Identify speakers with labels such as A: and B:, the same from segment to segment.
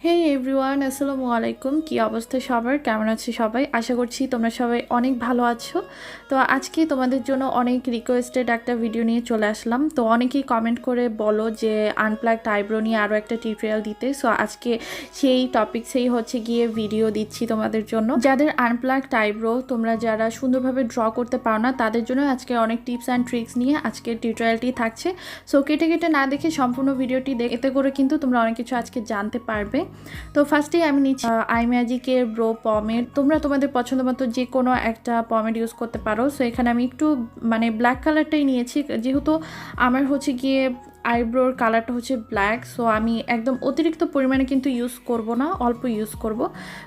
A: হে everyone, আসসালামু আলাইকুম। কি অবস্থা সবার? কেমন আছে সবাই? আশা করছি তোমরা সবাই অনেক ভালো আছো। তো আজকে তোমাদের জন্য অনেক রিকোয়েস্টেড একটা ভিডিও নিয়ে চলে আসলাম। তো অনেকেই কমেন্ট করে বলো যে আনপ্লাকড আইব্রো নিয়ে আরও একটা টিউটোরিয়াল দিতে। সো আজকে সেই টপিকসেই হচ্ছে গিয়ে ভিডিও দিচ্ছি তোমাদের জন্য। যাদের আনপ্লাকড আইব্রো তোমরা যারা সুন্দরভাবে ড্র করতে পারো না, তাদের জন্য আজকে অনেক টিপস অ্যান্ড ট্রিক্স নিয়ে আজকের টিউটোরিয়ালটি থাকছে। সো কেটে কেটে না দেখে সম্পূর্ণ ভিডিওটি এতে করে কিন্তু তোমরা অনেক কিছু আজকে জানতে পারবে। তো ফার্স্টেই আমি নিচ্ছি আই ম্যাজিকের ব্রো পমেড। তোমরা তোমাদের পছন্দ মতো যে কোনো একটা পমেড ইউজ করতে পারো। সো এখানে আমি একটু ব্ল্যাক কালারটাই নিয়েছি, যেহেতু আমার হচ্ছে গিয়ে আইব্রোর কালারটা হচ্ছে ব্ল্যাক। সো আমি একদম অতিরিক্ত পরিমাণে কিন্তু ইউজ করব না, অল্প ইউজ করব।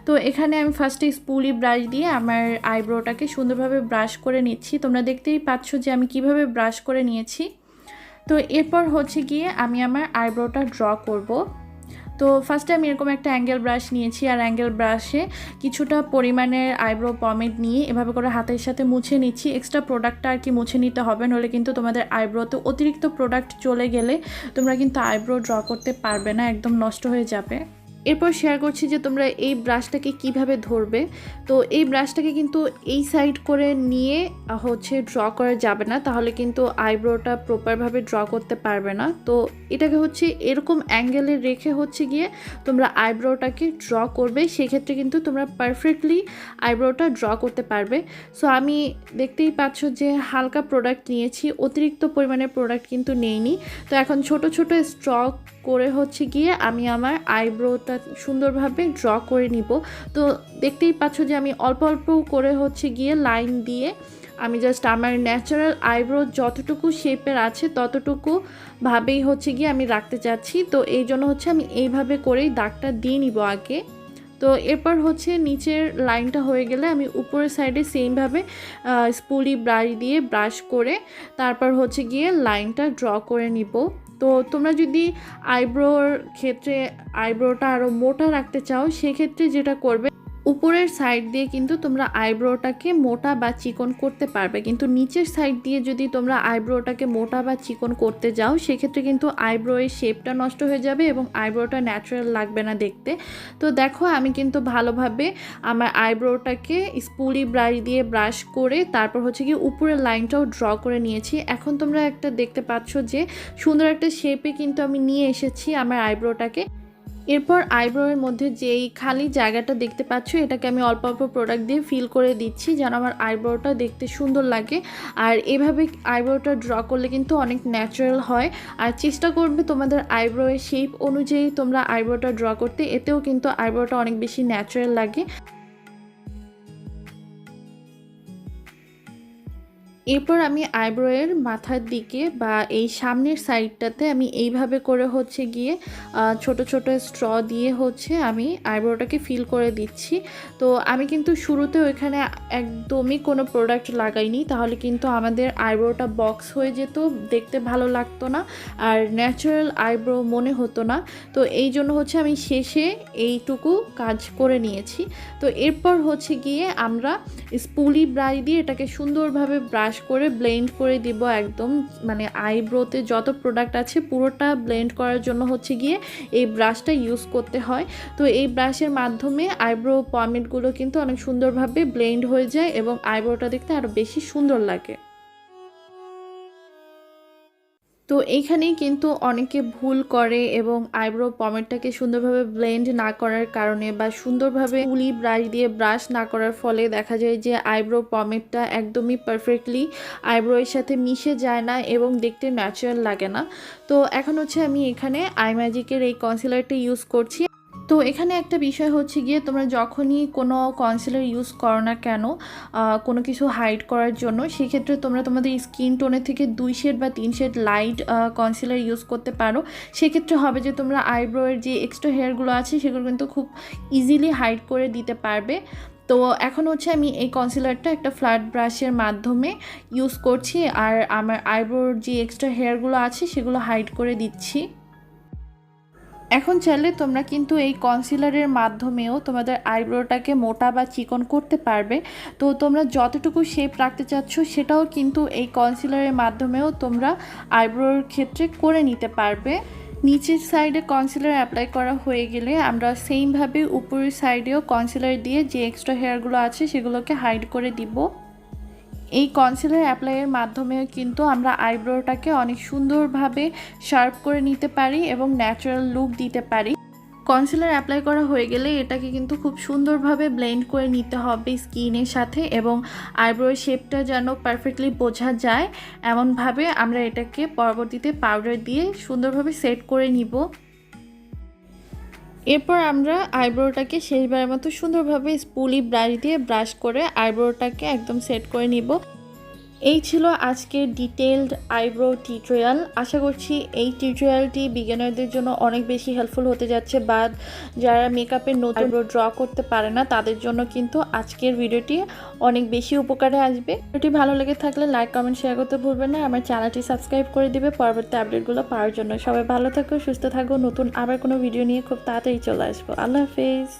A: তো এখানে আমি ফার্স্টে স্পুলি ব্রাশ দিয়ে আমার আইব্রোটাকে সুন্দরভাবে ব্রাশ করে নিচ্ছি। তোমরা দেখতেই পাচ্ছ যে আমি কিভাবে ব্রাশ করে নিয়েছি। তো এরপর হচ্ছে গিয়ে আমি আমার আইব্রোটা ড্র করব। তো ফার্স্টে আমি এরকম একটা অ্যাঙ্গেল ব্রাশ নিয়েছি, আর অ্যাঙ্গেল ব্রাশে কিছুটা পরিমাণের আইব্রো পমেড নিয়ে এভাবে করে হাতের সাথে মুছে নিচ্ছি। এক্সট্রা প্রোডাক্টটা আর কি মুছে নিতে হবে, নইলে কিন্তু তোমাদের আইব্রোতে অতিরিক্ত প্রোডাক্ট চলে গেলে তোমরা কিন্তু আইব্রো ড্র করতে পারবে না, একদম নষ্ট হয়ে যাবে। এরপর শেয়ার করছি যে তোমরা এই ব্রাশটাকে কিভাবে ধরবে। তো এই ব্রাশটাকে কিন্তু এই সাইড করে নিয়ে হচ্ছে ড্র করা যাবে না, তাহলে কিন্তু আইব্রোটা প্রপারভাবে ড্র করতে পারবে না। তো এটাকে হচ্ছে এরকম অ্যাঙ্গেলে রেখে হচ্ছে গিয়ে তোমরা আইব্রোটাকে ড্র করবে, সেক্ষেত্রে কিন্তু তোমরা পারফেক্টলি আইব্রোটা ড্র করতে পারবে। সো আমি দেখতেই পাচ্ছ যে হালকা প্রোডাক্ট নিয়েছি, অতিরিক্ত পরিমাণের প্রোডাক্ট কিন্তু নেইনি। তো এখন ছোট ছোট স্ট্রক করে হচ্ছে গিয়ে আমি আমার আইব্রোটা সুন্দরভাবে ড্র করে নিব। তো দেখতেই পাচ্ছ যে আমি অল্প অল্প করে হচ্ছে গিয়ে লাইন দিয়ে আমি জাস্ট আমার ন্যাচারাল আইব্রো যতটুকু শেপের আছে ততটুকু ভাবেই হচ্ছে গিয়ে আমি রাখতে চাচ্ছি। তো এই জন্য হচ্ছে আমি এইভাবে করেই দাগটা দিয়ে নিব আগে। তো এরপর হচ্ছে নিচের লাইনটা হয়ে গেলে আমি উপরের সাইডে সেমভাবে স্পুলি ব্রাশ দিয়ে ব্রাশ করে তারপর হচ্ছে গিয়ে লাইনটা ড্র করে নিব। তো তোমরা যদি আইব্রোর ক্ষেত্রে আইব্রোটা আরও মোটা রাখতে চাও, সেক্ষেত্রে যেটা করবে, উপরের সাইড দিয়ে কিন্তু তোমরা আইব্রোটাকে মোটা বা চিকন করতে পারবে, কিন্তু নিচের সাইড দিয়ে যদি তোমরা আইব্রোটাকে মোটা বা চিকন করতে যাও, সেক্ষেত্রে কিন্তু আইব্রোয়ের শেপটা নষ্ট হয়ে যাবে এবং আইব্রোটা ন্যাচারাল লাগবে না দেখতে। তো দেখো আমি কিন্তু ভালোভাবে আমার আইব্রোটাকে স্পুলি ব্রাশ দিয়ে ব্রাশ করে তারপর হচ্ছে কি উপরের লাইনটাও ড্র করে নিয়েছি। এখন তোমরা একটা দেখতে পাচ্ছ যে সুন্দর একটা শেপে কিন্তু আমি নিয়ে এসেছি আমার আইব্রোটাকে। এরপর আইব্রোয়ের মধ্যে যেই খালি জায়গাটা দেখতে পাচ্ছ, এটাকে আমি অল্প অল্প প্রোডাক্ট দিয়ে ফিল করে দিচ্ছি যেন আমার আইব্রোটা দেখতে সুন্দর লাগে। আর এভাবে আইব্রোটা ড্র করলে কিন্তু অনেক ন্যাচারাল হয়। আর চেষ্টা করবে তোমাদের আইব্রোয়ের শেপ অনুযায়ী তোমরা আইব্রোটা ড্র করতে, এতেও কিন্তু আইব্রোটা অনেক বেশি ন্যাচারাল লাগে। এরপর আমি আইব্রোয়ের মাথার দিকে বা এই সামনের সাইডটাতে আমি এইভাবে করে হচ্ছে গিয়ে ছোট ছোট স্ট্র দিয়ে হচ্ছে আমি আইব্রোটাকে ফিল করে দিচ্ছি। তো আমি কিন্তু শুরুতে ওইখানে একদমই কোনো প্রোডাক্ট লাগাইনি, তাহলে কিন্তু আমাদের আইব্রোটা বক্স হয়ে যেত, দেখতে ভালো লাগতো না, আর ন্যাচারাল আইব্রো মনে হতো না। তো এই জন্য হচ্ছে আমি শেষে এইটুকু কাজ করে নিয়েছি। তো এরপর হচ্ছে গিয়ে আমরা স্পুলি ব্রাশ দিয়ে এটাকে সুন্দরভাবে ব্রাশ করে ব্লেন্ড করে দিব একদম, আইব্রোতে যত প্রোডাক্ট আছে পুরোটা ব্লেন্ড করার জন্য হচ্ছে গিয়ে এই ব্রাশটা ইউজ করতে হয়। তো এই ব্রাশের মাধ্যমে আইব্রো পমেডগুলো কিন্তু অনেক সুন্দরভাবে ব্লেন্ড হয়ে যায় এবং আইব্রোটা দেখতে আরও বেশি সুন্দর লাগে। তো এইখানেই কিন্তু অনেকে ভুল করে এবং আইব্রো পমেডটাকে সুন্দরভাবে ব্লেন্ড না করার কারণে বা সুন্দরভাবে তুলি ব্রাশ দিয়ে ব্রাশ না করার ফলে দেখা যায় যে আইব্রো পমেডটা একদমই পারফেক্টলি আইব্রোয়ের সাথে মিশে যায় না এবং দেখতে ন্যাচারাল লাগে না। তো এখন হচ্ছে আমি এখানে আই ম্যাজিকের এই কনসিলারটা ইউজ করছি। তো এখানে একটা বিষয় হচ্ছে গিয়ে তোমরা যখনই কোনো কনসিলার ইউজ করো না কেন কোনো কিছু হাইড করার জন্য, সেক্ষেত্রে তোমরা তোমাদের স্কিন টোনের থেকে 2 শেড বা 3 শেড লাইট কনসিলার ইউজ করতে পারো। সেক্ষেত্রে হবে যে তোমরা আইব্রোয়ের যে এক্সট্রা হেয়ারগুলো আছে সেগুলো কিন্তু খুব ইজিলি হাইড করে দিতে পারবে। তো এখন হচ্ছে আমি এই কনসিলারটা একটা ফ্ল্যাট ব্রাশের মাধ্যমে ইউজ করছি, আর আমার আইব্রোর যে এক্সট্রা হেয়ারগুলো আছে সেগুলো হাইড করে দিচ্ছি। এখন চাইলে তোমরা কিন্তু এই কনসিলারের মাধ্যমেও তোমাদের আইব্রোটাকে মোটা বা চিকন করতে পারবে। তো তোমরা যতটুকু শেপ রাখতে চাচ্ছ সেটাও কিন্তু এই কনসিলারের মাধ্যমেও তোমরা আইব্রোর ক্ষেত্রে করে নিতে পারবে। নিচের সাইডে কনসিলার অ্যাপ্লাই করা হয়ে গেলে আমরা সেমভাবে উপরের সাইডেও কনসিলার দিয়ে যে এক্সট্রা হেয়ারগুলো আছে সেগুলোকে হাইড করে দিব। এই কনসিলার অ্যাপ্লাইয়ের মাধ্যমেও কিন্তু আমরা আইব্রোটাকে অনেক সুন্দরভাবে শার্প করে নিতে পারি এবং ন্যাচারাল লুক দিতে পারি। কনসিলার অ্যাপ্লাই করা হয়ে গেলে এটাকে কিন্তু খুব সুন্দরভাবে ব্লেন্ড করে নিতে হবে স্কিনের সাথে, এবং আইব্রোর শেপটা যেন পারফেক্টলি বোঝা যায় এমনভাবে আমরা এটাকে পরবর্তীতে পাউডার দিয়ে সুন্দরভাবে সেট করে নিব। এরপর আমরা আইব্রোটাকে শেষবারের মতো সুন্দরভাবে স্পুলি ব্রাশ দিয়ে ব্রাশ করে আইব্রোটাকে একদম সেট করে নিব। এই ছিল আজকের ডিটেইলড আইব্রো টিউটোরিয়াল। আশা করছি এই টিউটোরিয়ালটি বিগিনারদের জন্য অনেক বেশি হেল্পফুল হতে যাচ্ছে, বা যারা মেকআপের নতুন আইব্রো ড্র করতে পারে না তাদের জন্য কিন্তু আজকের ভিডিওটি অনেক বেশি উপকারে আসবে। ভিডিওটি ভালো লেগে থাকলে লাইক কমেন্ট শেয়ার করতে ভুলবেন না। আমার চ্যানেলটি সাবস্ক্রাইব করে দিবে পরবর্তী আপডেটগুলো পাওয়ার জন্য। সবাই ভালো থাকো, সুস্থ থাকো। নতুন আবার কোনো ভিডিও নিয়ে খুব তাড়াতাড়ি চলে আসবো। আল্লাহ হাফেজ।